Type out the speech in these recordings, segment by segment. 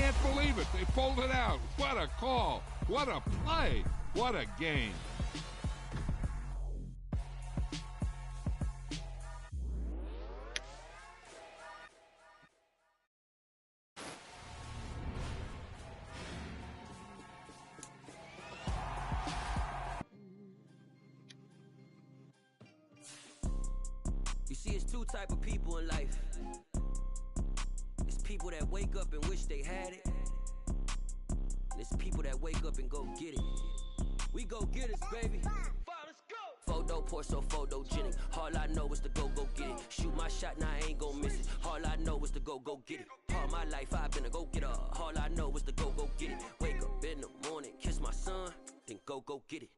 can't believe it. They pulled it out. What a call. What a play. What a game. You see, it's two type of people in life. It's people that wake up and wish they had it. And it's people that wake up and go get it. We go get it, baby. Let's go. Photo poor, so photogenic. All I know is to go get it. Shoot my shot, now I ain't gon' miss it. All I know is to go get it. All my life I've been a go getter. All I know is to go get it. Wake up in the morning, kiss my son, then go get it.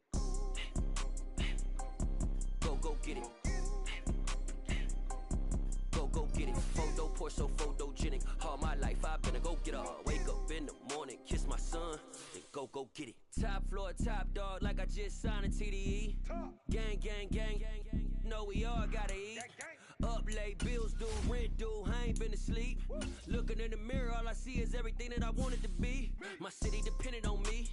Go get it. Go get it. Photo poor, so photogenic. All my life I've been a go getter. Wake up in the morning, kiss my son, then go get it. Top floor, top dog, like I just signed a TDE. Gang, gang, gang, gang. Know we all gotta eat. Up late, bills due, rent due, I ain't been asleep. Looking in the mirror, all I see is everything that I wanted to be. My city depended on me,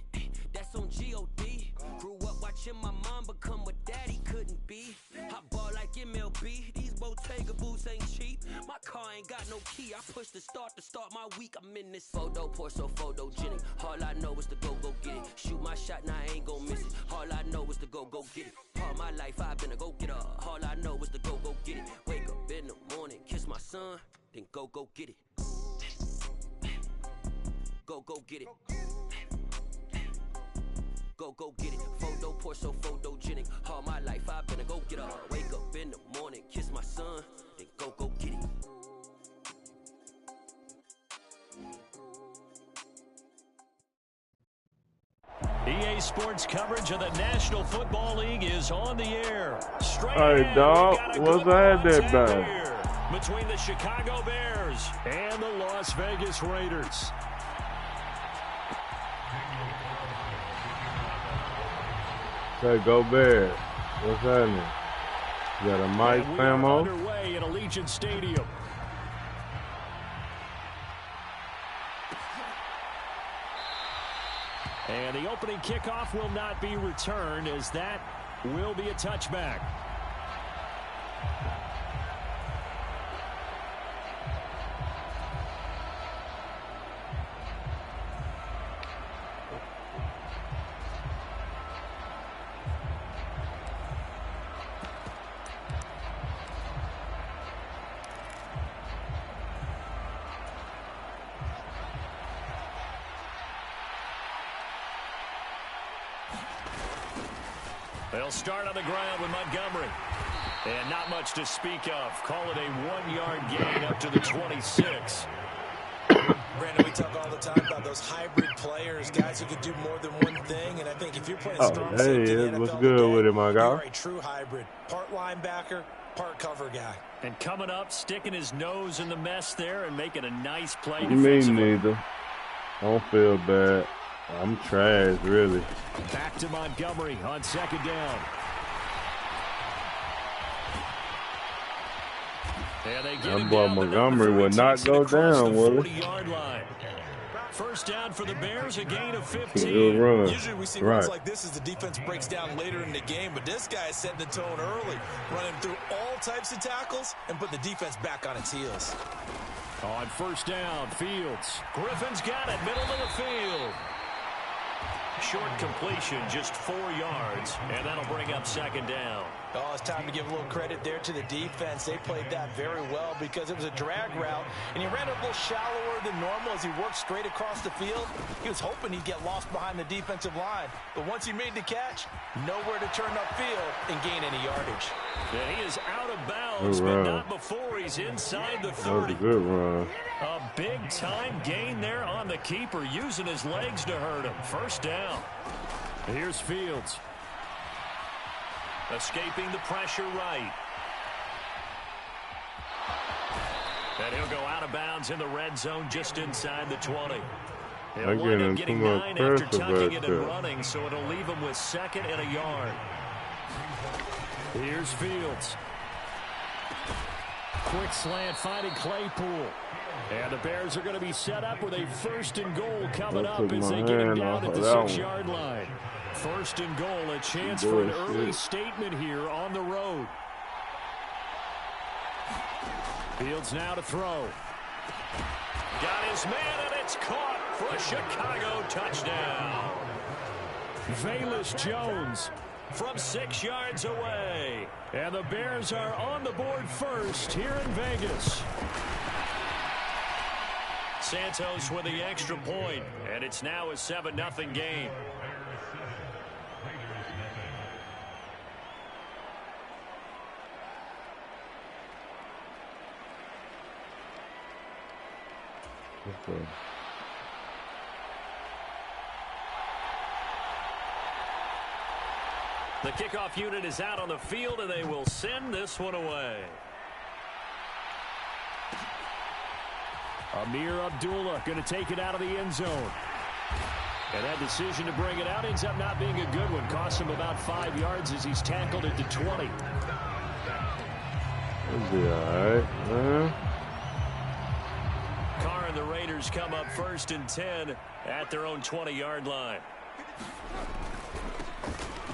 that's on G.O.D. Grew up watching my mom become what daddy couldn't be. I ball like MLB, these Bottega boots ain't cheap. My car ain't got no key, I push the start to start my week. I'm in this photo poor, so photogenic. All I know is to go get it. Shoot my shot, now I ain't gon' miss it. All I know is to go get it. All my life I've been a go getter. All I know is to go get it. Wake up in the morning, kiss my son, then go get it. Go get it. Go get it. Photo poor, so photogenic. All my life I've been a go getter. Wake up in the morning, kiss my son, then go get it. EA Sports coverage of the National Football League is on the air. Straight hey, dog, what's that bad? Between the Chicago Bears and the Las Vegas Raiders. Hey, go Bears. What's happening? You got a mic, Famo? Underway at Allegiant Stadium. And the opening kickoff will not be returned, as that will be a touchback. They'll start on the ground with Montgomery. And not much to speak of. Call it a 1-yard gain up to the 26. Brandon, we talk all the time about those hybrid players, guys who can do more than one thing. And I think if you're playing strong safety in the NFL, what's good with it, my guy? You're a true hybrid. Part linebacker, part cover guy. And coming up, sticking his nose in the mess there and making a nice play. Me neither. Don't feel bad. I'm trash, really. Back to Montgomery on second down. That boy Montgomery would not go down, will he? First down for the Bears, a gain of 15. Usually we see runs like this as the defense breaks down later in the game, but this guy is setting the tone early, running through all types of tackles and put the defense back on its heels. On first down, Fields. Griffin's got it, middle of the field. Short completion, just 4 yards, and that'll bring up second down. Oh, it's time to give a little credit there to the defense. They played that very well because it was a drag route, and he ran a little shallower than normal as he worked straight across the field. He was hoping he'd get lost behind the defensive line, but once he made the catch, nowhere to turn upfield and gain any yardage. Yeah, he is out of bounds, but not before he's inside the 30. That was a good run. A big-time gain there on the keeper, using his legs to hurt him. First down. Here's Fields. Escaping the pressure right. And he'll go out of bounds in the red zone just inside the 20. He'll wind up getting 9 after tucking it and running, so it'll leave him with second and a yard. Here's Fields. Quick slant finding Claypool. And the Bears are going to be set up with a 1st and goal coming up as they get him down at the 6-yard line. 1st and goal, a chance for an early statement here on the road. Fields now to throw. Got his man, and it's caught for a Chicago touchdown. Velus Jones from 6 yards away. And the Bears are on the board first here in Vegas. Santos with the extra point, and it's now a 7-0 game. Okay. The kickoff unit is out on the field, and they will send this one away. Amir Abdullah going to take it out of the end zone. And that decision to bring it out ends up not being a good one. Costs him about 5 yards as he's tackled it to 20. It'll be all right, man. Carr and the Raiders come up 1st and 10 at their own 20-yard line.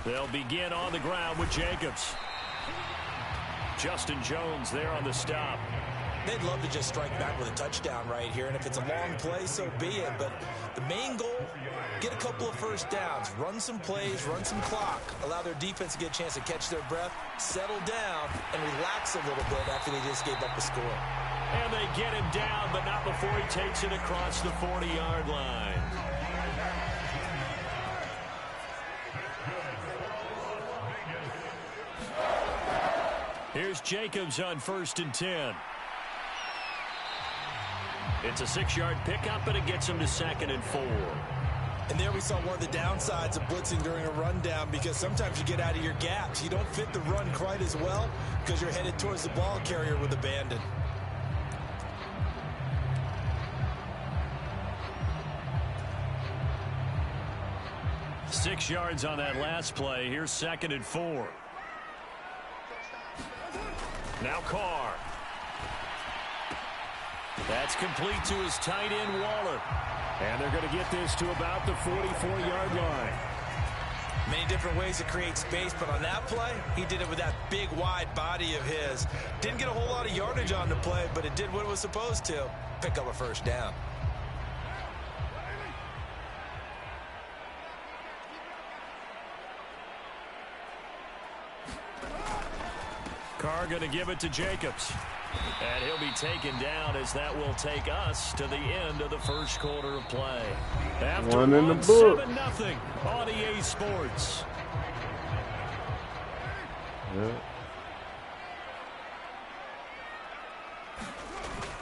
They'll begin on the ground with Jacobs. Justin Jones there on the stop. They'd love to just strike back with a touchdown right here, and if it's a long play, so be it. But the main goal, get a couple of 1st downs, run some plays, run some clock, allow their defense to get a chance to catch their breath, settle down, and relax a little bit after they just gave up a score. And they get him down, but not before he takes it across the 40-yard line. Here's Jacobs on 1st and 10. It's a 6-yard pickup, and it gets him to 2nd and 4. And there we saw one of the downsides of blitzing during a rundown, because sometimes you get out of your gaps. You don't fit the run quite as well because you're headed towards the ball carrier with abandon. Six yards on that last play. Here's 2nd and 4. Now Carr. That's complete to his tight end, Waller. And they're going to get this to about the 44-yard line. Many different ways to create space, but on that play, he did it with that big, wide body of his. Didn't get a whole lot of yardage on the play, but it did what it was supposed to. Pick up a 1st down. Carr going to give it to Jacobs. And he'll be taken down as that will take us to the end of the 1st quarter of play. After one in the book. 7-0 on EA Sports. Yeah.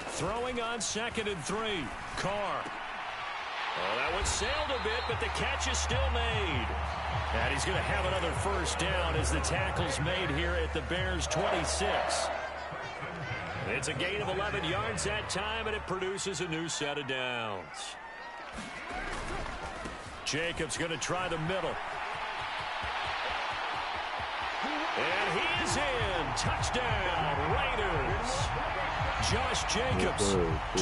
Throwing on 2nd and 3. Carr. Oh, that one sailed a bit, but the catch is still made. And he's going to have another 1st down as the tackle's made here at the Bears' 26. It's a gain of 11 yards that time, and it produces a new set of downs. Jacobs going to try the middle. And he is in. Touchdown, Raiders. Josh Jacobs,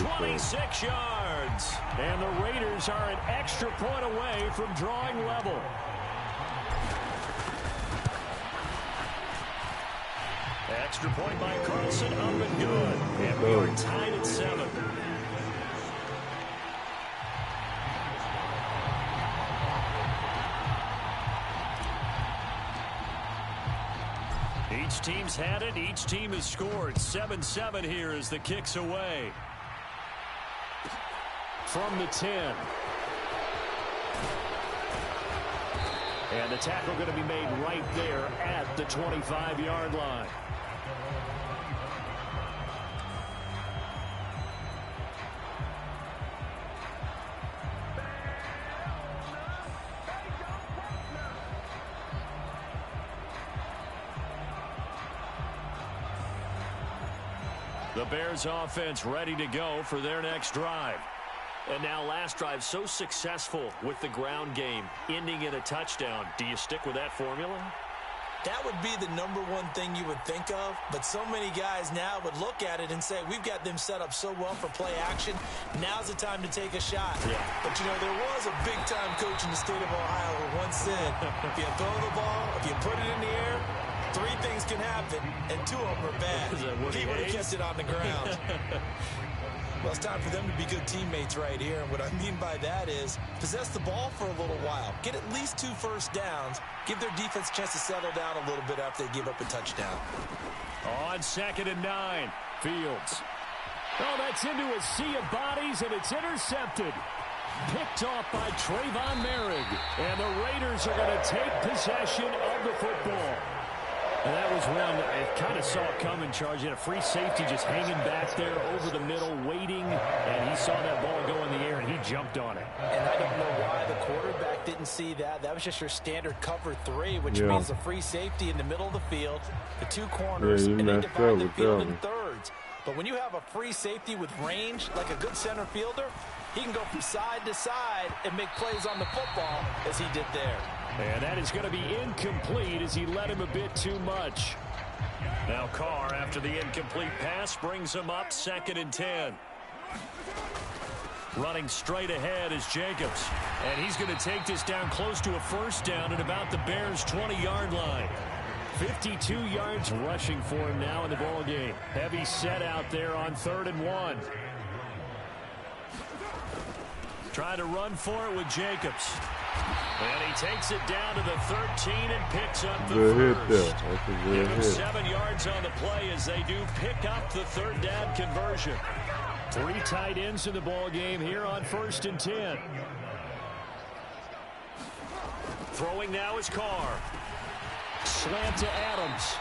26 yards. And the Raiders are an extra point away from drawing level. Extra point by Carlson, up and good. And we are tied at 7. Each team's had it. Each team has scored. 7-7 here as the kick's away. From the 10. And the tackle going to be made right there at the 25-yard line. The Bears offense ready to go for their next drive. And now last drive so successful with the ground game, ending in a touchdown. Do you stick with that formula? That would be the number one thing you would think of, but so many guys now would look at it and say, we've got them set up so well for play action. Now's the time to take a shot. Yeah. But, you know, there was a big-time coach in the state of Ohio who once said, if you throw the ball, if you put it in the air, 3 things can happen, and 2 of them are bad. He would have kept it on the ground. Well, it's time for them to be good teammates right here. And what I mean by that is possess the ball for a little while. Get at least 2 first downs. Give their defense a chance to settle down a little bit after they give up a touchdown. On 2nd and 9, Fields. Oh, that's into a sea of bodies, and it's intercepted. Picked off by Trayvon Merrick. And the Raiders are going to take possession of the football. And that was one I kind of saw coming, Charge. He had a free safety just hanging back there over the middle, waiting, and he saw that ball go in the air, and he jumped on it. And I don't know why the quarterback didn't see that. That was just your standard cover 3, which means a free safety in the middle of the field, the 2 corners, and then divide the field in thirds. But when you have a free safety with range, like a good center fielder, he can go from side to side and make plays on the football as he did there. And that is going to be incomplete as he led him a bit too much. Now Carr, after the incomplete pass, brings him up 2nd and 10. Running straight ahead is Jacobs. And he's going to take this down close to a first down at about the Bears' 20-yard line. 52 yards rushing for him now in the ball game. Heavy set out there on 3rd and 1. Trying to run for it with Jacobs. And he takes it down to the 13 and picks up the first. Give him 7 yards on the play as they do pick up the 3rd down conversion. 3 tight ends in the ball game here on 1st and 10. Throwing now is Carr. Slant to Adams.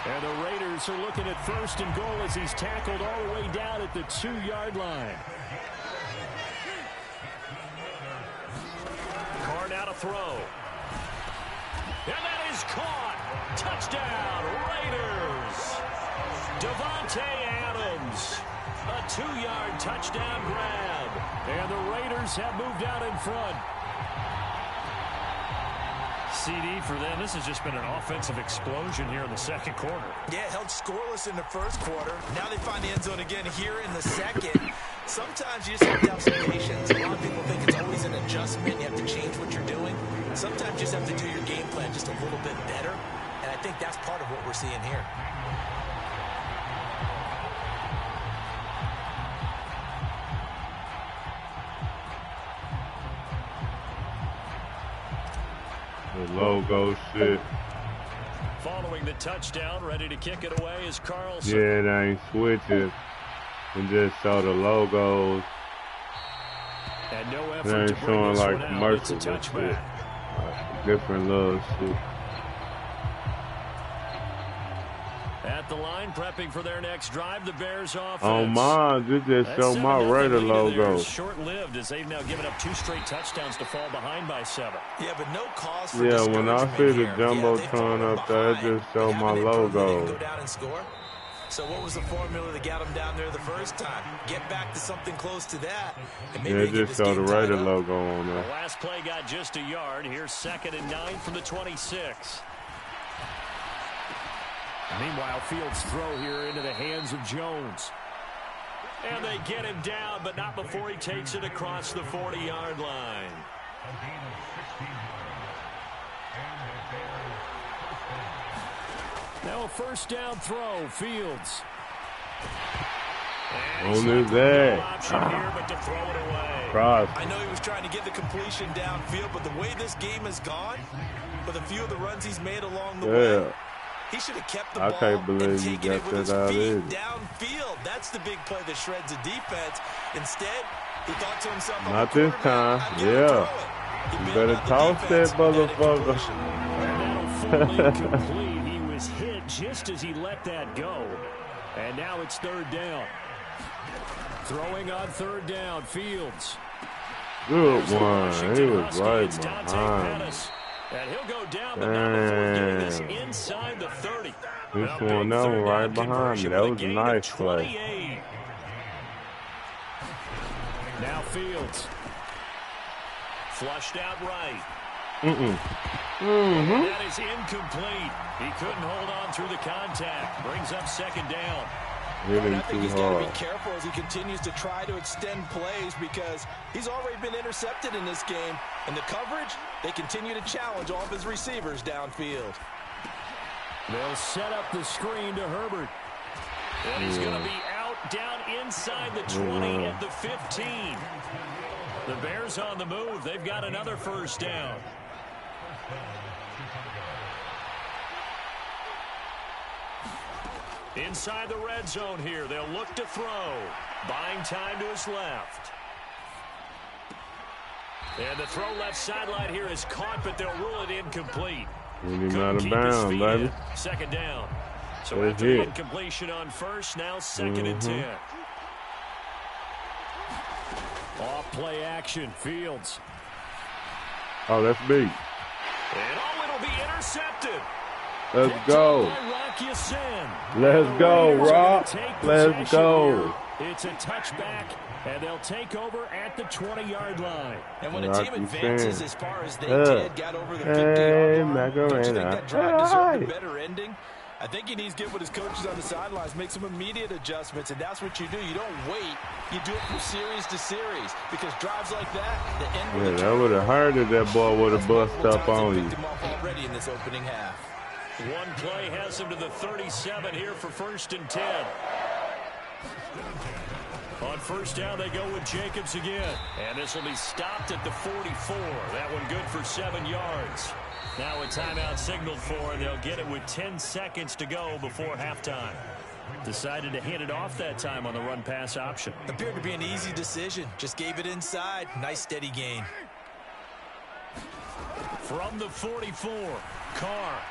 And the Raiders are looking at 1st and goal as he's tackled all the way down at the 2-yard line. Carr now to throw. And that is caught. Touchdown, Raiders. Davante Adams. A 2-yard touchdown grab. And the Raiders have moved out in front. CD for them. This has just been an offensive explosion here in the 2nd quarter. Yeah, held scoreless in the 1st quarter. Now they find the end zone again here in the 2nd. Sometimes you just have to have some patience. A lot of people think it's always an adjustment. You have to change what you're doing. Sometimes you just have to do your game plan just a little bit better. And I think that's part of what we're seeing here. The logo shit. Following the touchdown, ready to kick it away is Carlson. Yeah, they ain't switches. And just show the logos. And no effort they ain't to bring showing this like one out. commercials It's a and shit. touchback. Different little shit. At the line, prepping for their next drive, the Bears offense. Oh my, you just show my Raider logo. Short-lived as they've now given up 2 straight touchdowns to fall behind by 7. Yeah, but no cause for when I see the Jumbotron up there, it just show my logo. Go down and score. So what was the formula that got them down there the first time? Get back to something close to that. And maybe just show the Raider logo on there. The last play got just a yard. Here's 2nd and 9 from the 26. Meanwhile, Fields' throw here into the hands of Jones. And they get him down, but not before he takes it across the 40-yard line. Now a 1st down throw, Fields. On his head. I know he was trying to get the completion downfield, but the way this game has gone, with a few of the runs he's made along the way, he should have kept the ball and taken it with his feet downfield. That's the big play that shreds the defense. Instead, he thought to himself, not this time. You better toss that motherfucker. He was hit just as he let that go. And now it's 3rd down. Throwing on 3rd down, Fields. Good one. He was right behind. And he'll go down, but not before getting this inside the 30. This one, that one right behind me. That was a nice play. Now Fields. Flushed out right. That is incomplete. He couldn't hold on through the contact. Brings up second down. Hitting I think too he's got to hard. be careful as he continues to try to extend plays because he's already been intercepted in this game. And the coverage, they continue to challenge all of his receivers downfield. They'll set up the screen to Herbert. And he's going to be out down inside the 20 at the 15. The Bears on the move. They've got another first down. Inside the red zone here. They'll look to throw. Buying time to his left. And the throw left sideline here is caught, but they'll rule it incomplete. He's out of bounds, baby. Second down. So Good after hit. the incompletion on first, now second and 10. Off play action. Fields. Oh, that's big. And it'll be intercepted. Let's go. Let's Let's go, Rob. Let's go. It's a touchback, and they'll take over at the 20-yard line. And when a team advances as far as they did, got over the 50-yard line, don't you think that drive deserved a better ending? I think he needs to get with his coaches on the sidelines, make some immediate adjustments, and that's what you do. You don't wait. You do it from series to series because drives like that, the end Yeah, that would have hurt if that ball would have bust up on you. Already in this opening half. One play has him to the 37 here for first and 10. On first down, they go with Jacobs again. And this will be stopped at the 44. That one good for 7 yards. Now a timeout signaled for, and they'll get it with 10 seconds to go before halftime. Decided to hand it off that time on the run-pass option. Appeared to be an easy decision. Just gave it inside. Nice steady gain. From the 44, Carr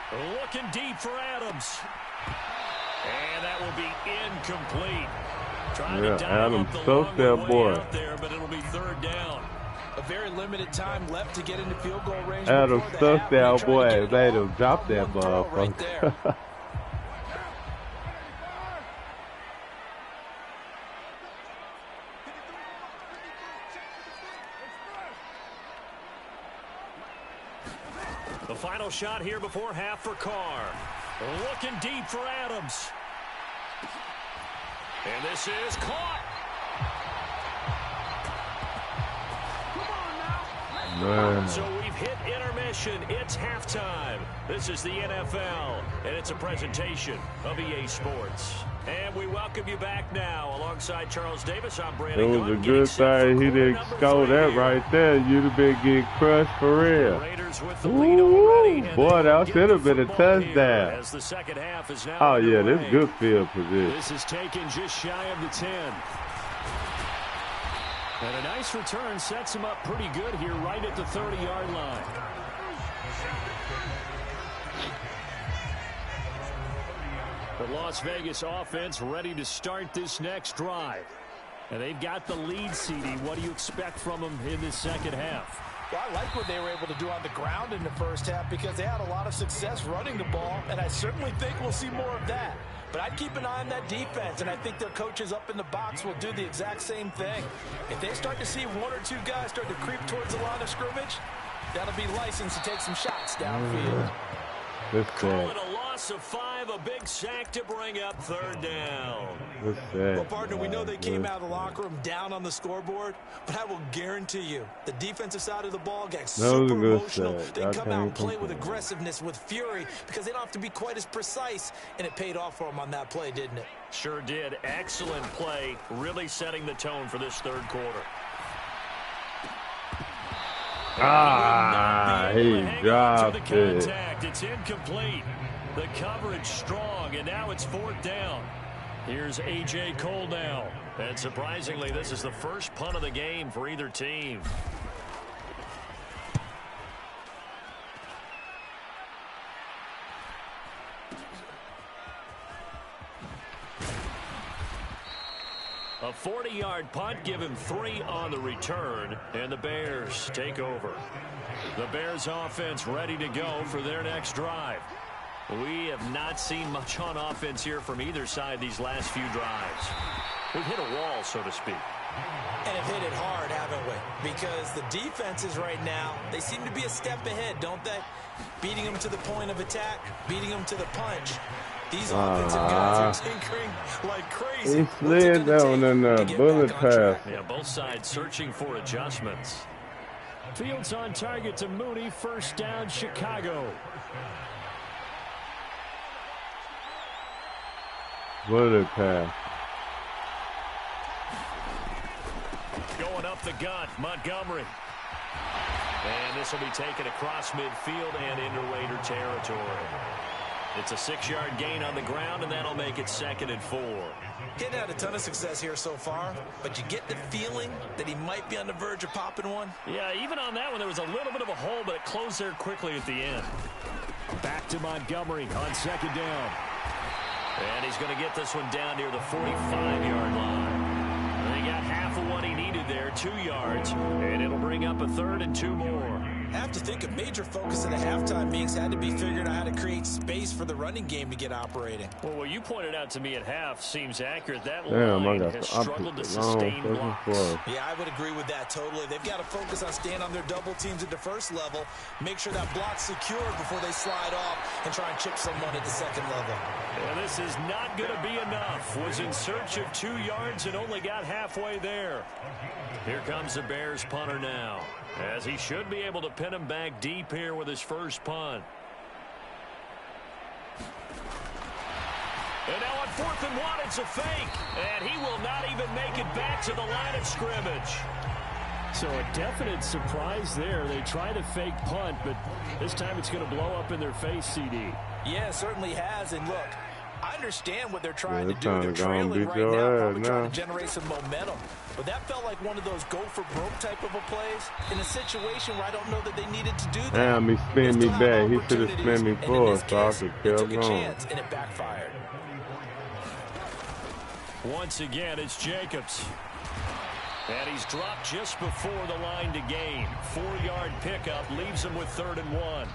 looking deep for Adams. And that will be incomplete. Trying to dial Adams up the stuffed long that way boy. out there, but it'll be third down. A very limited time left to get into field goal range. Adams stuffed that boy. Made him drop that ball right there. The final shot here before half for Carr. Looking deep for Adams. And this is caught. Man. So we've hit intermission. It's halftime. This is the NFL, and it's a presentation of EA Sports. And we welcome you back now. Alongside Charles Davis, I'm Brandon. It was a good thing he didn't score that right there. You'd have been getting crushed for real. Ooh, boy, that should have been a touchdown. As the second half is now oh, yeah, underway. this is good field position. This is taken just shy of the 10. And a nice return sets him up pretty good here right at the 30-yard line. The Las Vegas offense ready to start this next drive. And they've got the lead, CD. What do you expect from them in this second half? Well, I like what they were able to do on the ground in the first half because they had a lot of success running the ball, and I certainly think we'll see more of that. But I'd keep an eye on that defense, and I think their coaches up in the box will do the exact same thing. If they start to see one or two guys start to creep towards the line of scrimmage, that'll be licensed to take some shots downfield. Call it a loss of 5, a big sack to bring up third down. Well, partner, we know they came out of the locker room down on the scoreboard, but I will guarantee you the defensive side of the ball got super emotional. They come out and play with aggressiveness, with fury, because they don't have to be quite as precise, and it paid off for them on that play, didn't it? Sure did. Excellent play, really setting the tone for this third quarter. He dropped it. It's incomplete. The coverage strong, and now it's fourth down. Here's A.J. Cole now. And surprisingly, this is the first punt of the game for either team. A 40-yard punt, give him 3 on the return, and the Bears take over. The Bears offense ready to go for their next drive. We have not seen much on offense here from either side these last few drives. We've hit a wall, so to speak. And have hit it hard, haven't we? Because the defenses right now, they seem to be a step ahead, don't they? Beating them to the point of attack, beating them to the punch. These offensive guys are tinkering like crazy. He slid down in the bullet pass. Yeah, both sides searching for adjustments. Fields on target to Mooney. First down, Chicago. Bullet pass. Going up the gut, Montgomery. And this will be taken across midfield and into Raider territory. It's a 6-yard gain on the ground, and that'll make it 2nd and 4. Getting had a ton of success here so far, but you get the feeling that he might be on the verge of popping one. Yeah, even on that one, there was a little bit of a hole, but it closed there quickly at the end. Back to Montgomery on 2nd down. And he's going to get this one down near the 45-yard line. And he got half of what he needed there, 2 yards, and it'll bring up a 3rd and 2 more. I have to think a major focus of the halftime meetings had to be figuring out how to create space for the running game to get operating. Well, what you pointed out to me at half seems accurate. That line has struggled to sustain blocks. Yeah, I would agree with that totally. They've got to focus on staying on their double teams at the first level, make sure that block's secured before they slide off and try and chip someone at the second level. Yeah, this is not going to be enough. Was in search of 2 yards and only got halfway there. Here comes the Bears punter now, as he should be able to pin him back deep here with his first punt. And now on 4th and 1, it's a fake. And he will not even make it back to the line of scrimmage. So a definite surprise there. They try the fake punt, but this time it's going to blow up in their face, CD. Yeah, it certainly has. And look, I understand what they're trying to do. They're trailing right now, probably trying to generate some momentum. But that felt like one of those go-for-broke type of a plays in a situation where I don't know that they needed to do that. Damn, he spin me back. He should have spun me forward, so I could kill him. Took a chance, and it backfired. Once again, it's Jacobs. And he's dropped just before the line to gain. 4-yard pickup leaves him with 3rd and 1.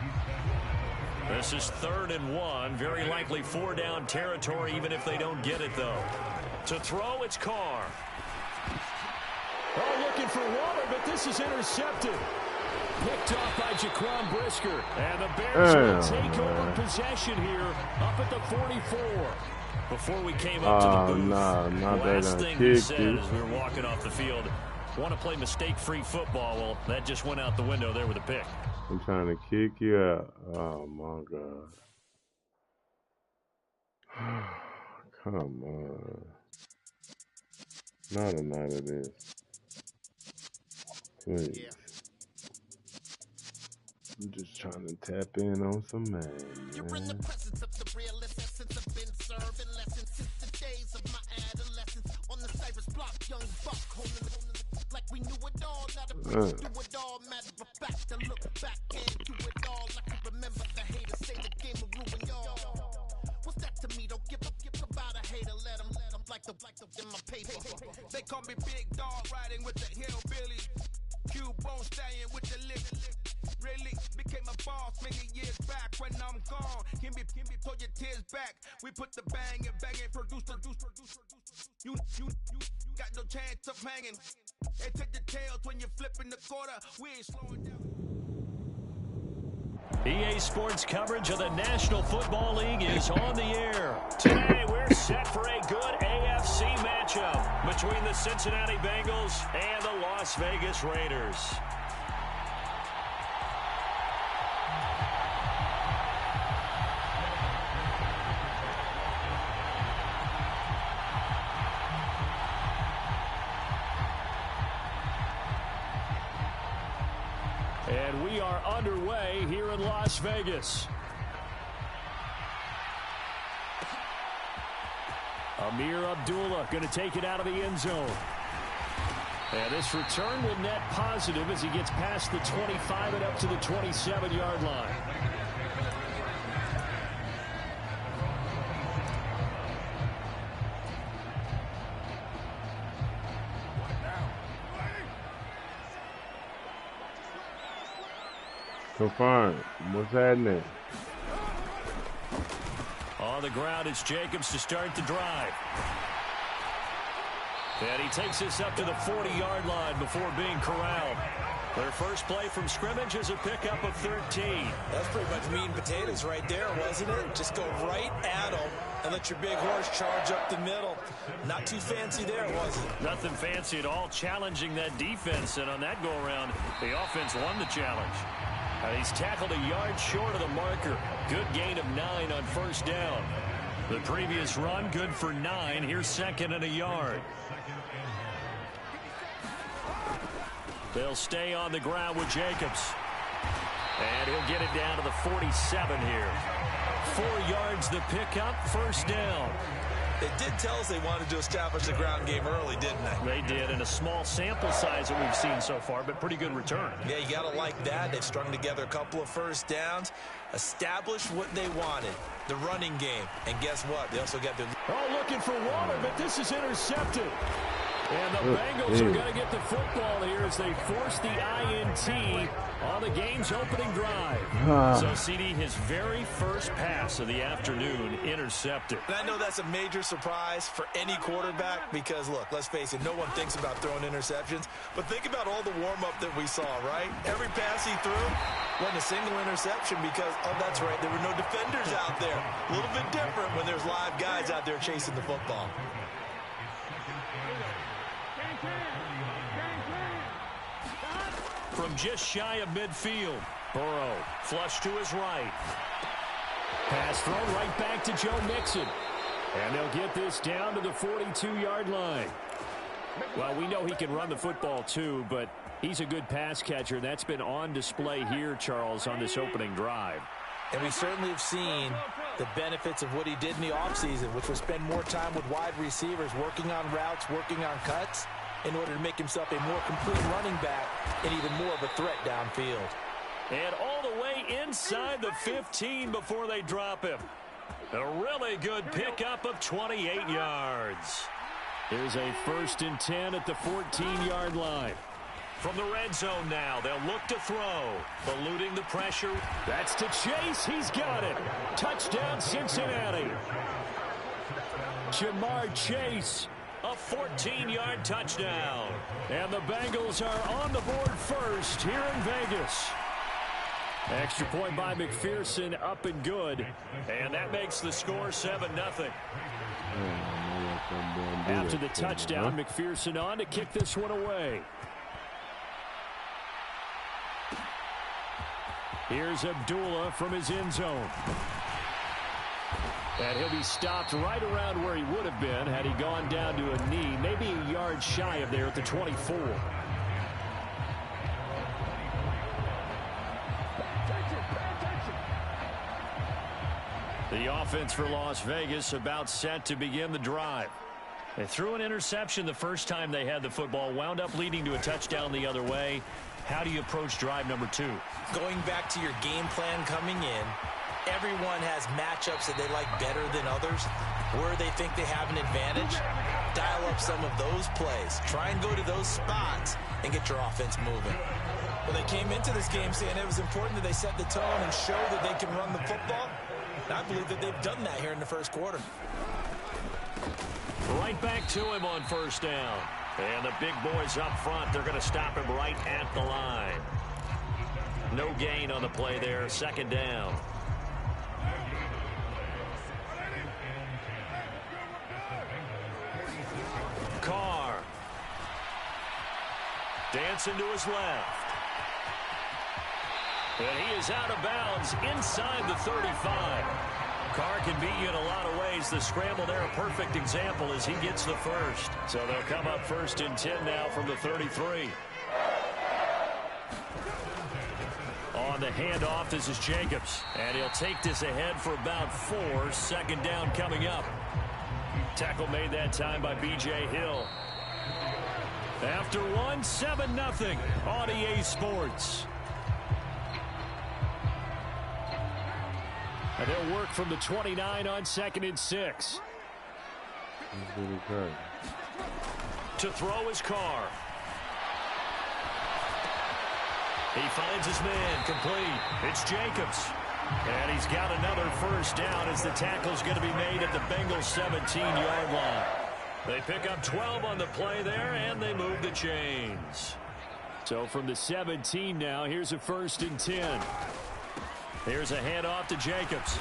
This is 3rd and 1. Very likely 4-down territory, even if they don't get it, though. To throw, it's Carr. Oh, looking for Waller, but this is intercepted. Picked off by Jaquan Brisker. And the Bears will take over possession here up at the 44. Before we came up to the booth, last thing we said as we were walking off the field, want to play mistake-free football. Well, that just went out the window there with a pick. I'm trying to kick you out. Oh, my God. Come on. Not a night of this. Please. I'm just trying to tap in on some man. You're in the presence of the realest essence. I've been serving lessons since the days of my adolescence. On the Cyrus block, young buck holding like we knew it all. Not a bitch do it all. Matter of fact, to look back and do it all. I can remember the haters say the game will ruin y'all. What's that to me? Don't give about a hater. Let them like the in my paper. They call me Big Dog, riding with the hillbillies. Q-Bone staying with the lick. Really became a boss many years back. When I'm gone, give me pull your tears back. We put the bang and produce. You got no chance of hanging. They take the tails when you're flipping the quarter. We ain't slowing down. EA Sports coverage of the National Football League is on the air. Today we're set for a good AFC matchup between the Cincinnati Bengals and the Las Vegas Raiders. And we are underway here in Las Vegas. Amir Abdullah going to take it out of the end zone. And this return will net positive as he gets past the 25 and up to the 27-yard line. Confirmed. What's happening? On the ground, it's Jacobs to start the drive. And he takes this up to the 40-yard line before being corralled. Their first play from scrimmage is a pickup of 13. That's pretty much meat and potatoes right there, wasn't it? Just go right at them and let your big horse charge up the middle. Not too fancy there, was it? Nothing fancy at all, challenging that defense. And on that go-around, the offense won the challenge. He's tackled a yard short of the marker. Good gain of 9 on first down. The previous run, good for 9. Here's second and a yard. They'll stay on the ground with Jacobs. And he'll get it down to the 47 here. 4 yards the pickup, first down. They did tell us they wanted to establish the ground game early, didn't they? They did, and a small sample size that we've seen so far, but pretty good return. Yeah, you got to like that. They've strung together a couple of first downs, established what they wanted, the running game. And guess what? They also got their... Oh, looking for water, but this is intercepted. And the Bengals are going to get the football here as they force the INT on the game's opening drive. So, CD, his very first pass of the afternoon intercepted. And I know that's a major surprise for any quarterback because, look, let's face it, no one thinks about throwing interceptions. But think about all the warm-up that we saw, right? Every pass he threw wasn't a single interception because, oh, that's right, there were no defenders out there. A little bit different when there's live guys out there chasing the football. From just shy of midfield, Burrow flush to his right. Pass thrown right back to Joe Mixon. And they'll get this down to the 42-yard line. Well, we know he can run the football too, but he's a good pass catcher. That's been on display here, Charles, on this opening drive. And we certainly have seen the benefits of what he did in the offseason, which was spend more time with wide receivers, working on routes, working on cuts, in order to make himself a more complete running back and even more of a threat downfield. And all the way inside the 15 before they drop him. A really good pickup of 28 yards. There's a 1st and 10 at the 14-yard line. From the red zone now, they'll look to throw. Eluding the pressure. That's to Chase. He's got it. Touchdown, Cincinnati. Jamar Chase. A 14-yard touchdown. And the Bengals are on the board first here in Vegas. Extra point by McPherson, up and good. And that makes the score 7-0. After the touchdown, McPherson on to kick this one away. Here's Abdullah from his end zone. And he'll be stopped right around where he would have been had he gone down to a knee, maybe a yard shy of there at the 24. The offense for Las Vegas about set to begin the drive. They threw an interception the first time they had the football, wound up leading to a touchdown the other way. How do you approach drive number 2? Going back to your game plan coming in, everyone has matchups that they like better than others, where they think they have an advantage. Dial up some of those plays. Try and go to those spots and get your offense moving. Well, they came into this game saying it was important that they set the tone and show that they can run the football. And I believe that they've done that here in the first quarter. Right back to him on first down. And the big boys up front, they're going to stop him right at the line. No gain on the play there, second down. Carr. Dancing to his left. And he is out of bounds inside the 35. Carr can beat you in a lot of ways. The scramble there, a perfect example as he gets the first. So they'll come up 1st and 10 now from the 33. On the handoff, this is Jacobs. And he'll take this ahead for about 4. Second down coming up. Tackle made that time by B.J. Hill. After 1, 7-0 on EA Sports. And they'll work from the 29 on 2nd and 6. To throw his Carr. He finds his man complete. It's Jacobs. And he's got another first down as the tackle's going to be made at the Bengals 17-yard line. They pick up 12 on the play there, and they move the chains. So from the 17 now, here's a 1st and 10. Here's a handoff to Jacobs.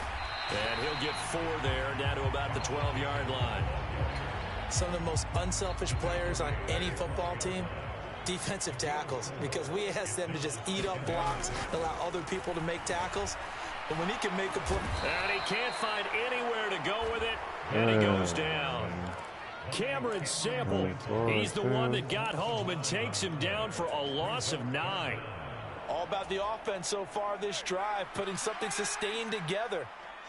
And he'll get 4 there, down to about the 12-yard line. Some of the most unselfish players on any football team, defensive tackles, because we ask them to just eat up blocks, allow other people to make tackles. And when he can make a play. And he can't find anywhere to go with it, and he goes down. Cameron Sample, he's the one that got home and takes him down for a loss of 9. All about the offense so far this drive, putting something sustained together.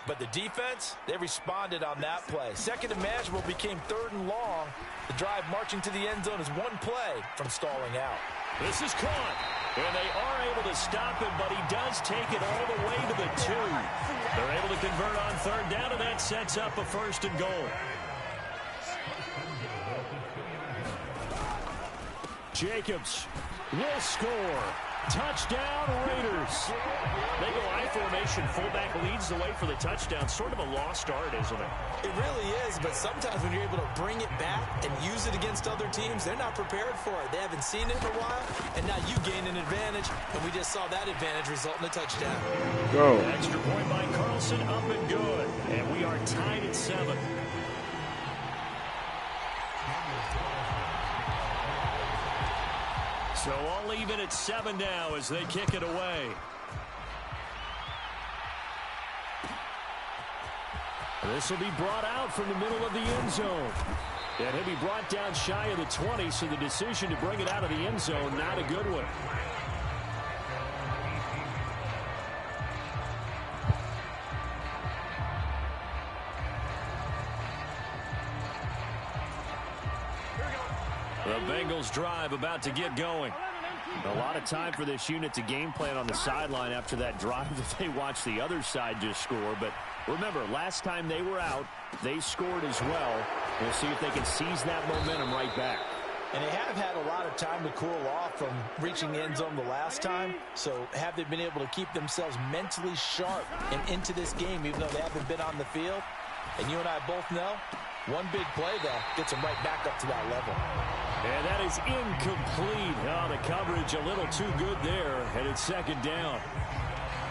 But the defense, they responded on that play. Second and manageable became 3rd and long. The drive marching to the end zone is 1 play from stalling out. This is caught, and they are able to stop him, but he does take it all the way to the 2. They're able to convert on 3rd down, and that sets up a 1st and goal. Jacobs will score. Touchdown, Raiders. They go I formation. Fullback leads the way for the touchdown. Sort of a lost art, isn't it? It really is, but sometimes when you're able to bring it back and use it against other teams, they're not prepared for it. They haven't seen it in a while, and now you gain an advantage, and we just saw that advantage result in a touchdown. Go. Extra point by Carlson, up and good. And we are tied at 7. So all even at 7 now as they kick it away. This will be brought out from the middle of the end zone. And he'll be brought down shy of the 20, so the decision to bring it out of the end zone, not a good one. The Bengals drive about to get going. A lot of time for this unit to game plan on the sideline after that drive that they watched the other side just score. But remember, last time they were out, they scored as well. We'll see if they can seize that momentum right back. And they have had a lot of time to cool off from reaching the end zone the last time. So have they been able to keep themselves mentally sharp and into this game, even though they haven't been on the field? And you and I both know, one big play, though, gets them right back up to that level. And that is incomplete. Oh, the coverage a little too good there, and it's 2nd down.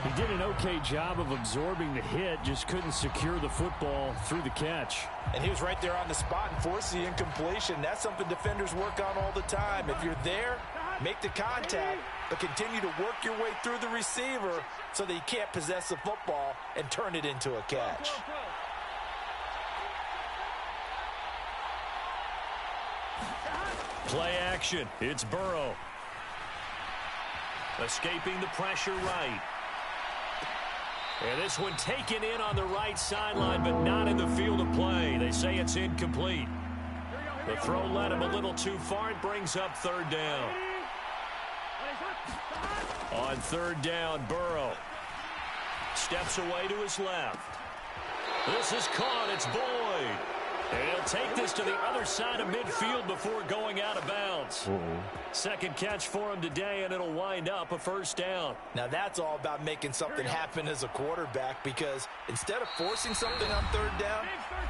He did an okay job of absorbing the hit, just couldn't secure the football through the catch. And he was right there on the spot and forced the incompletion. That's something defenders work on all the time. If you're there, make the contact, but continue to work your way through the receiver so that he can't possess the football and turn it into a catch. Play action. It's Burrow. Escaping the pressure right. And this one taken in on the right sideline, but not in the field of play. They say it's incomplete. The throw led him a little too far. It brings up 3rd down. On 3rd down, Burrow steps away to his left. This is caught. It's Boyd. And he'll take this to the other side of midfield before going out of bounds. Second catch for him today, and it'll wind up a 1st down. Now that's all about making something happen as a quarterback, because instead of forcing something on 3rd down,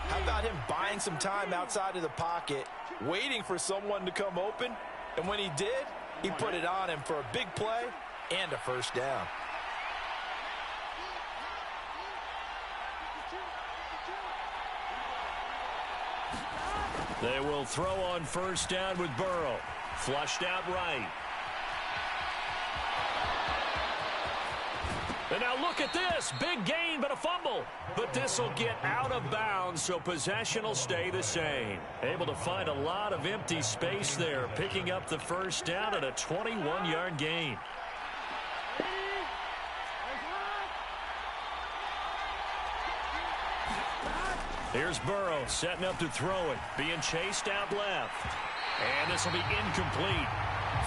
how about him buying some time outside of the pocket, waiting for someone to come open, and when he did, he put it on him for a big play and a 1st down. They will throw on 1st down with Burrow. Flushed out right. And now look at this. Big gain, but a fumble. But this will get out of bounds, so possession will stay the same. Able to find a lot of empty space there, picking up the 1st down at a 21-yard gain. Here's Burrow setting up to throw it. Being chased out left. And this will be incomplete.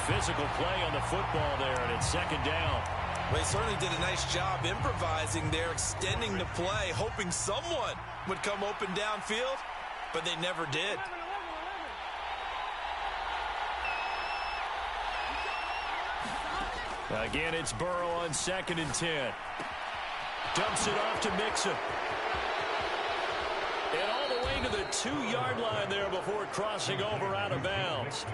Physical play on the football there, and it's 2nd down. Well, they certainly did a nice job improvising there, extending the play, hoping someone would come open downfield, but they never did. Again, it's Burrow on 2nd and 10. Dumps it off to Mixon. And all the way to the 2-yard line there before crossing over out of bounds.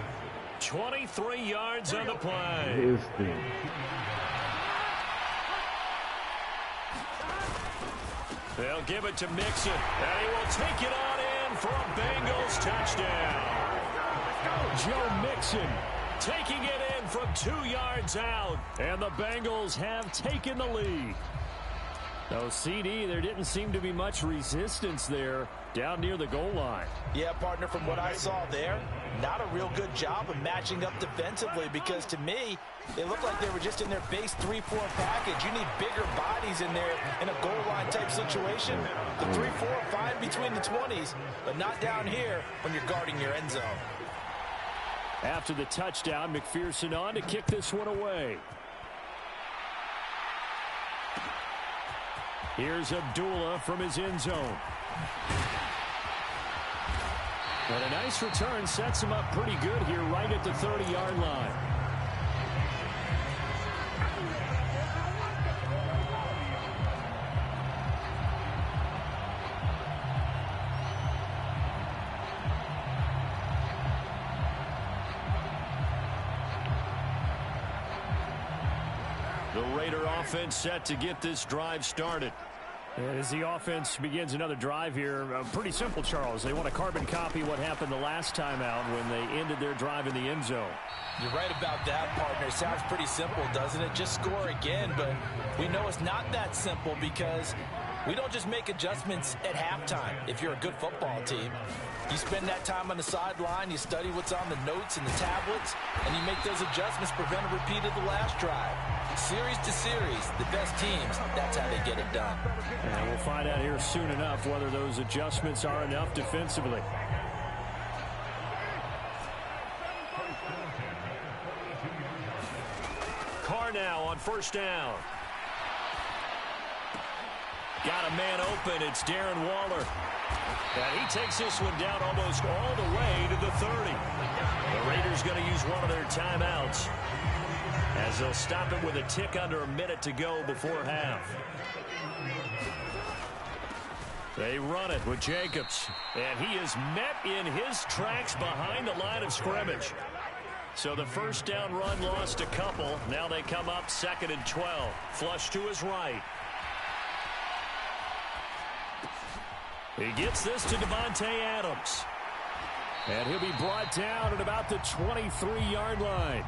23 yards on the play. They'll give it to Mixon, and he will take it on in for a Bengals touchdown. Joe Mixon taking it in from 2 yards out, and the Bengals have taken the lead. No, CD, there didn't seem to be much resistance there down near the goal line. Yeah, partner, from what I saw there, not a real good job of matching up defensively, because to me, they looked like they were just in their base 3-4 package. You need bigger bodies in there in a goal line type situation. The 3-4 fine between the 20s, but not down here when you're guarding your end zone. After the touchdown, McPherson on to kick this one away. Here's Abdullah from his end zone. But a nice return sets him up pretty good here right at the 30-yard line. The Raider offense set to get this drive started. And as the offense begins another drive here, pretty simple, Charles. They want to carbon copy what happened the last time out when they ended their drive in the end zone. You're right about that, partner. It sounds pretty simple, doesn't it? Just score again, but we know it's not that simple because we don't just make adjustments at halftime if you're a good football team. You spend that time on the sideline, you study what's on the notes and the tablets, and you make those adjustments, prevent a repeat of the last drive. Series to series, the best teams, that's how they get it done. And we'll find out here soon enough whether those adjustments are enough defensively. Carr now on first down. Got a man open. It's Darren Waller. And he takes this one down almost all the way to the 30. The Raiders going to use one of their timeouts as they'll stop it with a tick under a minute to go before half. They run it with Jacobs, and he is met in his tracks behind the line of scrimmage. So the first down run lost a couple. Now they come up 2nd and 12. Flush to his right. He gets this to Devontae Adams. And he'll be brought down at about the 23-yard line.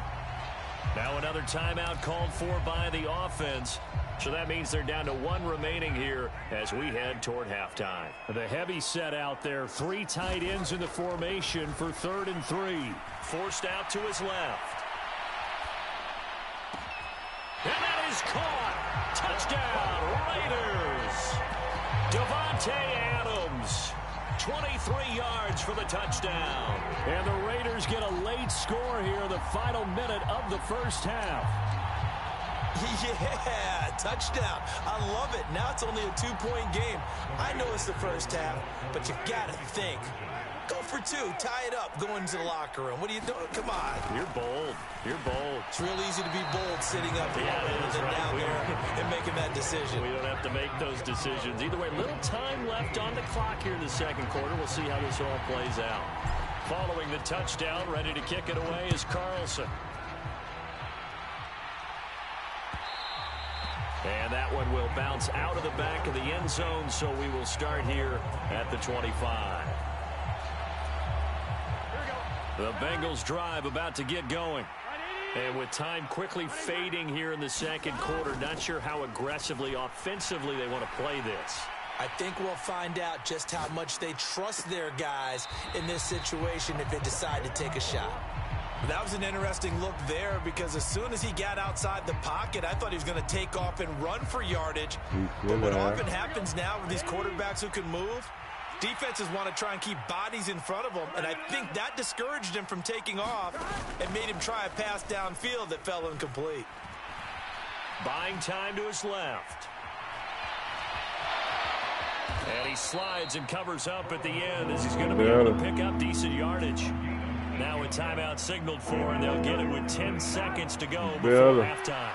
Now another timeout called for by the offense. So that means they're down to one remaining here as we head toward halftime. The heavy set out there. 3 tight ends in the formation for 3rd and 3. Forced out to his left. And that is caught. Touchdown, Raiders. Devontae Adams, 23 yards for the touchdown. And the Raiders get a late score here, the final minute of the first half. Yeah, touchdown. I love it. Now it's only a 2-point game. I know it's the first half, but you got to think. Go for 2. Tie it up. Go into the locker room. What are you doing? Come on. You're bold. You're bold. It's real easy to be bold sitting up here than down there and making that decision. We don't have to make those decisions. Either way, little time left on the clock here in the second quarter. We'll see how this all plays out. Following the touchdown, ready to kick it away is Carlson. And that one will bounce out of the back of the end zone, so we will start here at the 25. The Bengals drive about to get going. And with time quickly fading here in the second quarter, not sure how aggressively, offensively they want to play this. I think we'll find out just how much they trust their guys in this situation if they decide to take a shot. That was an interesting look there because as soon as he got outside the pocket, I thought he was going to take off and run for yardage. But what often happens now with these quarterbacks who can move, defenses want to try and keep bodies in front of them, and I think that discouraged him from taking off and made him try a pass downfield that fell incomplete. Buying time to his left. And he slides and covers up at the end as he's going to be able to pick up decent yardage. Now a timeout signaled for, and they'll get it with 10 seconds to go before halftime.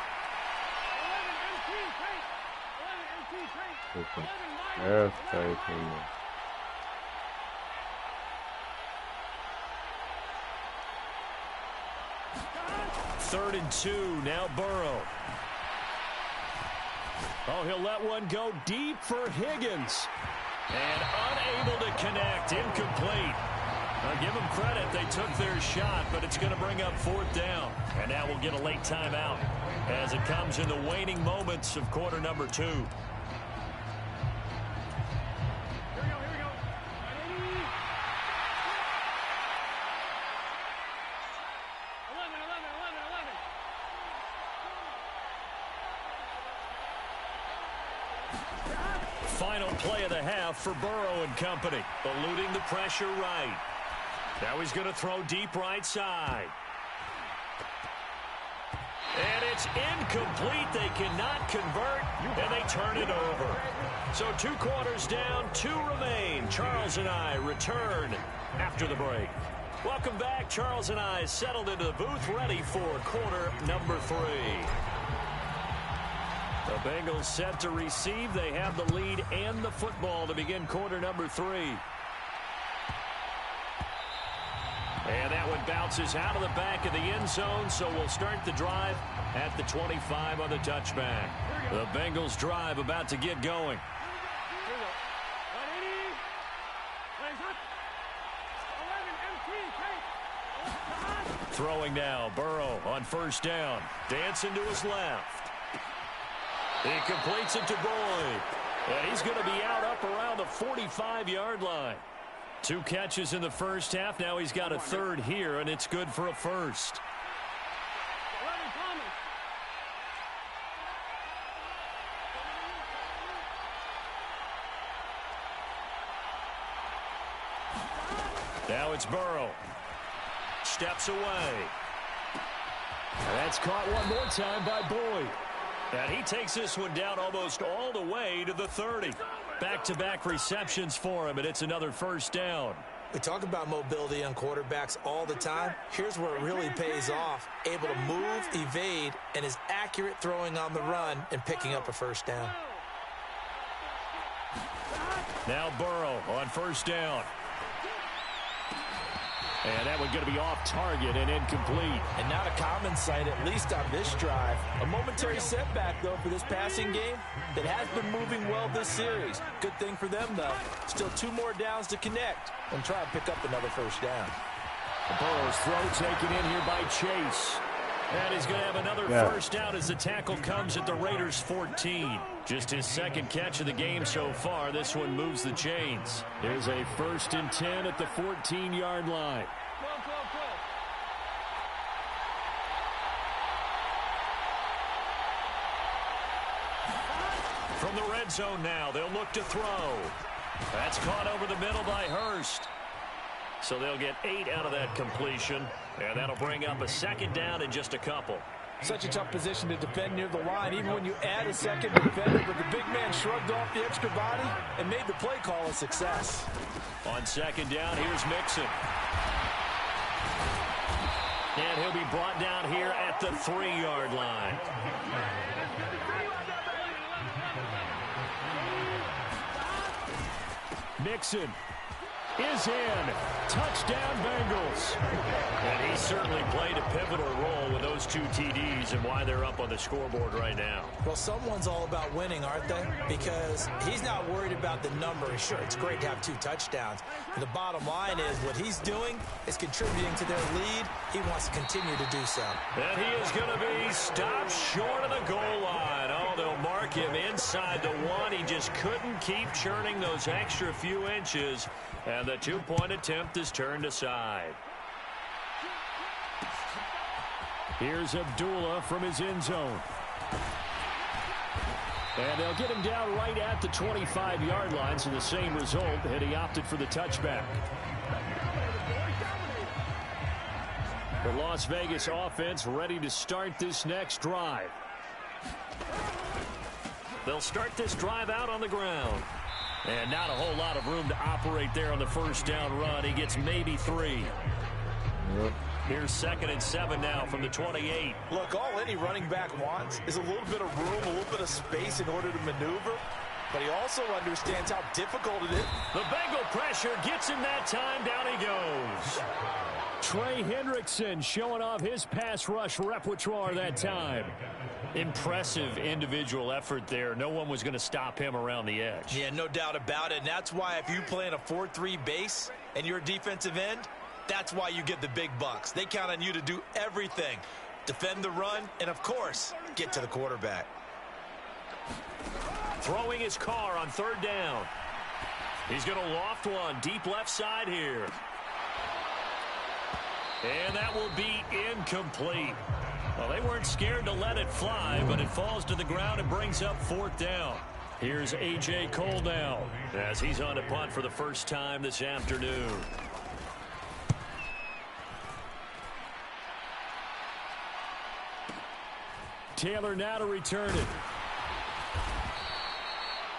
3rd and 2. Now Burrow. Oh, he'll let one go deep for Higgins. And unable to connect. Incomplete. Now give them credit. They took their shot, but it's going to bring up 4th down. And now we'll get a late timeout as it comes in the waning moments of quarter number 2. Final play of the half for Burrow and company. Eluding the pressure right. Now he's going to throw deep right side. And it's incomplete. They cannot convert, and they turn it over. So 2 quarters down, 2 remain. Charles and I return after the break. Welcome back. Charles and I settled into the booth, ready for quarter number 3. The Bengals set to receive. They have the lead and the football to begin quarter number 3. And that one bounces out of the back of the end zone, so we'll start the drive at the 25 on the touchback. The Bengals drive about to get going. Throwing now, Burrow on 1st down. Dancing to his left. He completes it to Boye. And he's going to be out up around the 45-yard line. 2 catches in the first half. Now he's got a 3rd here, and it's good for a 1st. Now it's Burrow. Steps away. And that's caught one more time by Boye. And he takes this one down almost all the way to the 30. Back-to-back receptions for him, and it's another 1st down. We talk about mobility on quarterbacks all the time. Here's where it really pays off. Able to move, evade, and is accurate throwing on the run and picking up a 1st down. Now Burrow on 1st down. And that one's going to be off target and incomplete. And not a common sight, at least on this drive. A momentary setback, though, for this passing game that has been moving well this series. Good thing for them, though. Still 2 more downs to connect and try and pick up another 1st down. Burrow's throw taken in here by Chase. And he's going to have another 1st down as the tackle comes at the Raiders' 14. Just his 2nd catch of the game so far. This one moves the chains. There's a 1st and 10 at the 14-yard line. From the red zone now, they'll look to throw. That's caught over the middle by Hurst. So they'll get 8 out of that completion, and that'll bring up a 2nd down in just a couple. Such a tough position to defend near the line, even when you add a 2nd defender, but the big man shrugged off the extra body and made the play call a success. On 2nd down, here's Mixon. And he'll be brought down here at the 3-yard line. Mixon is in. Touchdown, Bengals. And he certainly played a pivotal role with those 2 TDs and why they're up on the scoreboard right now. Well, someone's all about winning, aren't they? Because he's not worried about the number. Sure, it's great to have 2 touchdowns. But the bottom line is what he's doing is contributing to their lead. He wants to continue to do so. And he is going to be stopped short of the goal line. Oh, they'll mark him inside the 1. He just couldn't keep churning those extra few inches. And the 2-point attempt is turned aside. Here's Abdullah from his end zone. And they'll get him down right at the 25-yard line, so the same result, and he opted for the touchback. The Las Vegas offense ready to start this next drive. They'll start this drive out on the ground. And not a whole lot of room to operate there on the 1st down run. He gets maybe 3. Yep. Here's 2nd and 7 now from the 28. Look, all any running back wants is a little bit of room, a little bit of space in order to maneuver. But he also understands how difficult it is. The Bengal pressure gets him that time. Down he goes. Trey Hendrickson showing off his pass rush repertoire that time. Impressive individual effort there. No one was going to stop him around the edge. Yeah, no doubt about it. And that's why if you play in a 4-3 base and you're a defensive end, that's why you get the big bucks. They count on you to do everything. Defend the run and, of course, get to the quarterback. Throwing his car on 3rd down. He's going to loft one deep left side here. And that will be incomplete. Well, they weren't scared to let it fly, but it falls to the ground and brings up 4th down. Here's A.J. Cole now as he's on to punt for the first time this afternoon. Taylor now to return it.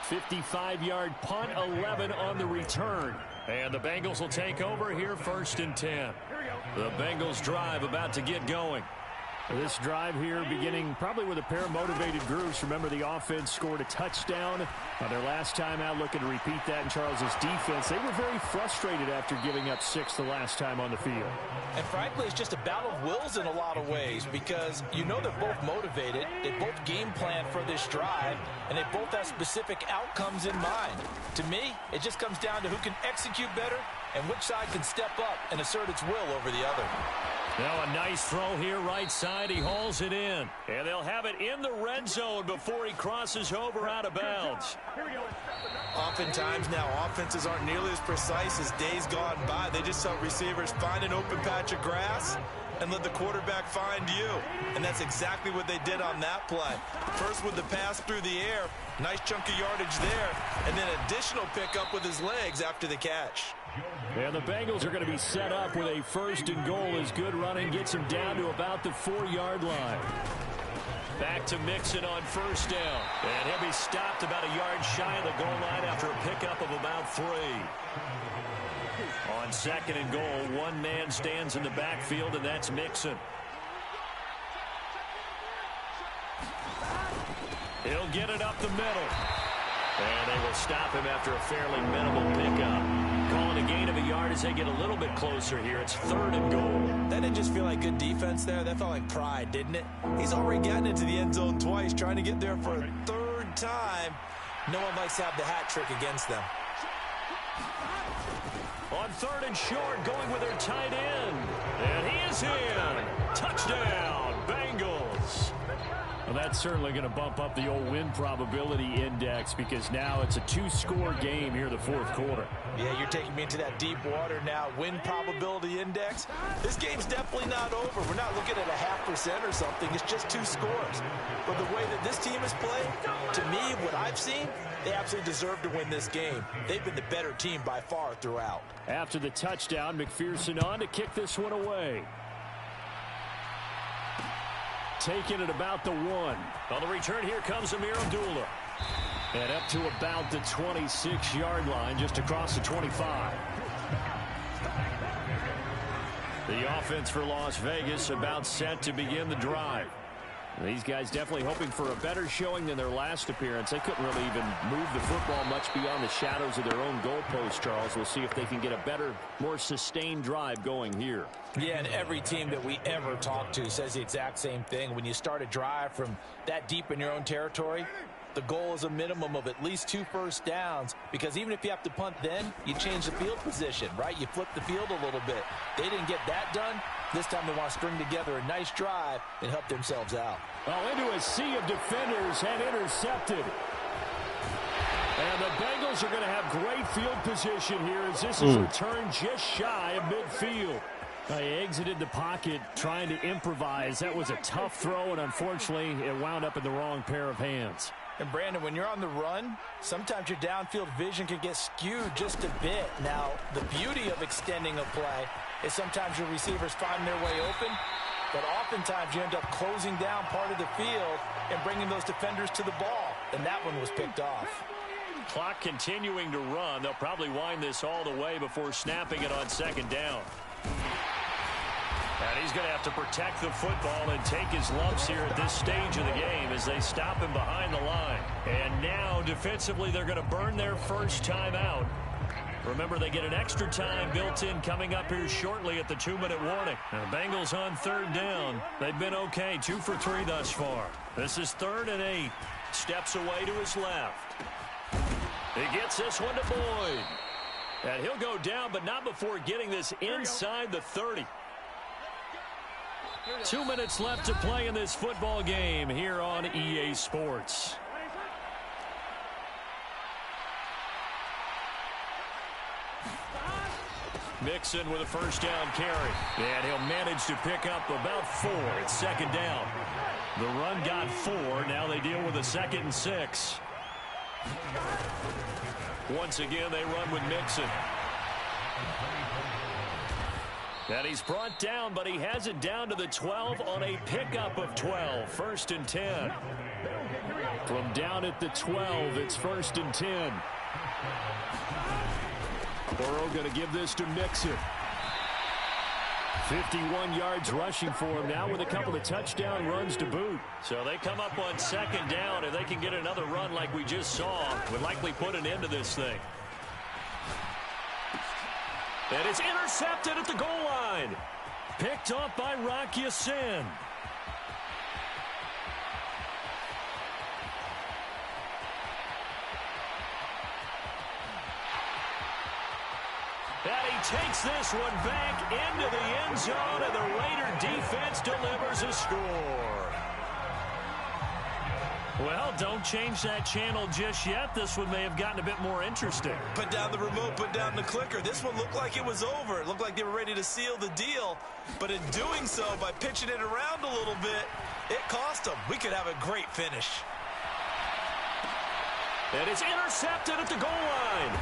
55-yard punt, 11 on the return. And the Bengals will take over here 1st and 10. The Bengals drive about to get going. This drive here beginning probably with a pair of motivated groups. Remember, the offense scored a touchdown on their last time out. Looking to repeat that in Charles's defense. They were very frustrated after giving up 6 the last time on the field. And frankly, it's just a battle of wills in a lot of ways because you know they're both motivated. They both game plan for this drive, and they both have specific outcomes in mind. To me, it just comes down to who can execute better and which side can step up and assert its will over the other. Now a nice throw here right side. He hauls it in. And they'll have it in the red zone before he crosses over out of bounds. Oftentimes now offenses aren't nearly as precise as days gone by. They just help receivers find an open patch of grass and let the quarterback find you. And that's exactly what they did on that play. First with the pass through the air. Nice chunk of yardage there. And then additional pickup with his legs after the catch. And the Bengals are going to be set up with a 1st and goal as good running gets him down to about the 4-yard line. Back to Mixon on 1st down. And he'll be stopped about a yard shy of the goal line after a pickup of about 3. On 2nd and goal, one man stands in the backfield, and that's Mixon. He'll get it up the middle. And they will stop him after a fairly minimal pickup. Calling a gain of a yard as they get a little bit closer here. It's 3rd and goal. That didn't just feel like good defense there. That felt like pride, didn't it? He's already gotten into the end zone twice, trying to get there for a 3rd time. No one likes to have the hat trick against them. On 3rd and short, going with their tight end. And he is in. Touchdown, Bengals. Well, that's certainly going to bump up the old win probability index because now it's a 2-score game here in the 4th quarter. Yeah, you're taking me into that deep water now. Win probability index. This game's definitely not over. We're not looking at a 0.5% or something. It's just 2 scores. But the way that this team has played, to me, what I've seen, they absolutely deserve to win this game. They've been the better team by far throughout. After the touchdown, McPherson on to kick this one away. Taking it about the 1. On the return, here comes Amir Abdullah. And up to about the 26-yard line, just across the 25. The offense for Las Vegas about set to begin the drive. These guys definitely hoping for a better showing than their last appearance. They couldn't really even move the football much beyond the shadows of their own goalpost, Charles. We'll see if they can get a better, more sustained drive going here. Yeah, and every team that we ever talk to says the exact same thing. When you start a drive from that deep in your own territory, the goal is a minimum of at least 2 first downs, because even if you have to punt then, you change the field position, right? You flip the field a little bit. They didn't get that done. This time they want to string together a nice drive and help themselves out. Well, into a sea of defenders and intercepted. And the Bengals are going to have great field position here as this is returned just shy of midfield. They exited the pocket trying to improvise. That was a tough throw, and unfortunately, it wound up in the wrong pair of hands. And Brandon, when you're on the run, sometimes your downfield vision can get skewed just a bit. Now, the beauty of extending a play is sometimes your receivers find their way open, but oftentimes you end up closing down part of the field and bringing those defenders to the ball, and that one was picked off. Clock continuing to run. They'll probably wind this all the way before snapping it on 2nd down. And he's going to have to protect the football and take his lumps here at this stage of the game as they stop him behind the line. And now, defensively, they're going to burn their first time out. Remember, they get an extra time built in coming up here shortly at the 2-minute warning. Now, the Bengals on 3rd down. They've been okay, 2 for 3 thus far. This is 3rd and 8. Steps away to his left. He gets this one to Boyd. And he'll go down, but not before getting this inside the 30. 2 minutes left to play in this football game here on EA Sports. Mixon with a first down carry. And he'll manage to pick up about 4. It's 2nd down. The run got 4. Now they deal with a 2nd and 6. Once again, they run with Mixon. And he's brought down, but he has it down to the 12 on a pickup of 12. 1st and 10. From down at the 12, it's 1st and 10. Burrow going to give this to Mixon. 51 yards rushing for him now with a couple of touchdown runs to boot. So they come up on 2nd down. If they can get another run like we just saw, would likely put an end to this thing. And it's intercepted at the goal line. Picked off by Rocky Sin. And he takes this one back into the end zone, and the Raider defense delivers a score. Well, don't change that channel just yet. This one may have gotten a bit more interesting. Put down the remote, put down the clicker. This one looked like it was over. It looked like they were ready to seal the deal. But in doing so, by pitching it around a little bit, it cost them. We could have a great finish. And it's intercepted at the goal line.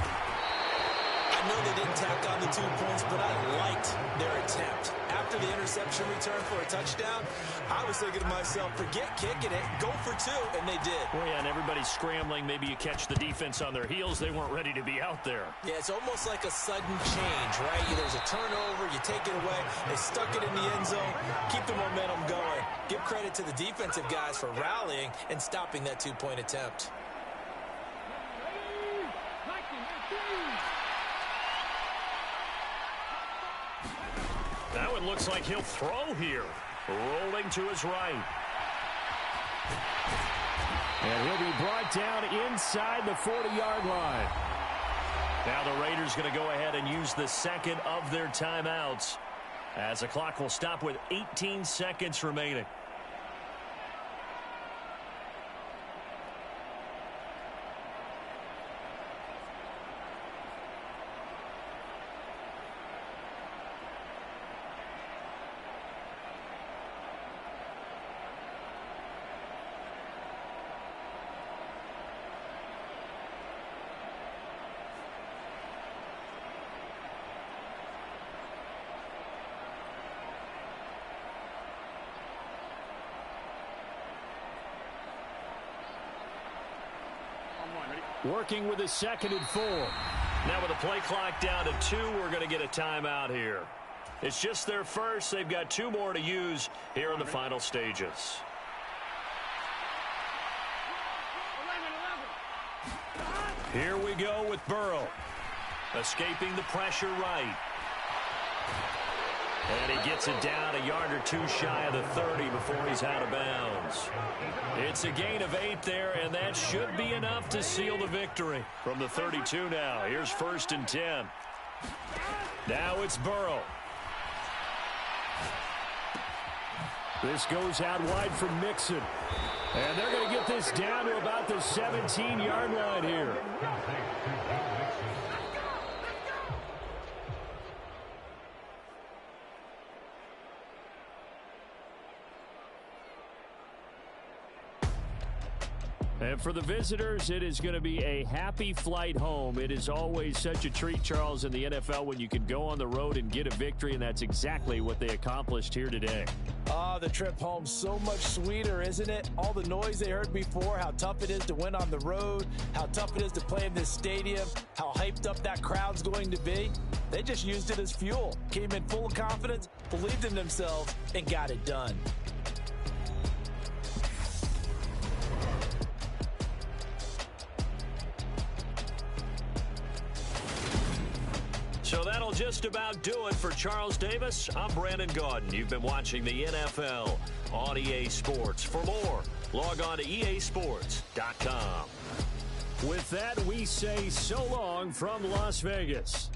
I know they didn't tack on the 2 points, but I liked their attempt. After the interception return for a touchdown, I was thinking to myself, forget kicking it, go for 2, and they did. Well, yeah, and everybody's scrambling. Maybe you catch the defense on their heels. They weren't ready to be out there. Yeah, it's almost like a sudden change, right? There's a turnover, you take it away, they stuck it in the end zone, keep the momentum going. Give credit to the defensive guys for rallying and stopping that 2-point attempt. Now it looks like he'll throw here. Rolling to his right. And he'll be brought down inside the 40-yard line. Now the Raiders going to go ahead and use the 2nd of their timeouts, as the clock will stop with 18 seconds remaining. Working with his 2nd and 4. Now with the play clock down to 2, we're going to get a timeout here. It's just their first. They've got 2 more to use here in the final stages. Here we go with Burrow. Escaping the pressure right. And he gets it down a yard or 2 shy of the 30 before he's out of bounds. It's a gain of 8 there, and that should be enough to seal the victory. From the 32 now, here's 1st and 10. Now it's Burrow. This goes out wide for Mixon. And they're going to get this down to about the 17-yard line here. And for the visitors, it is going to be a happy flight home. It is always such a treat, Charles, in the NFL when you can go on the road and get a victory, and that's exactly what they accomplished here today. The trip home so much sweeter, isn't it? All the noise they heard before, how tough it is to win on the road, how tough it is to play in this stadium, how hyped up that crowd's going to be. They just used it as fuel, came in full of confidence, believed in themselves, and got it done. So that'll just about do it for Charles Davis. I'm Brandon Gaudin. You've been watching the NFL on EA Sports. For more, log on to easports.com. With that, we say so long from Las Vegas.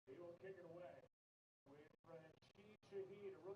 He will kick it away with Fred Cheese. Shaheed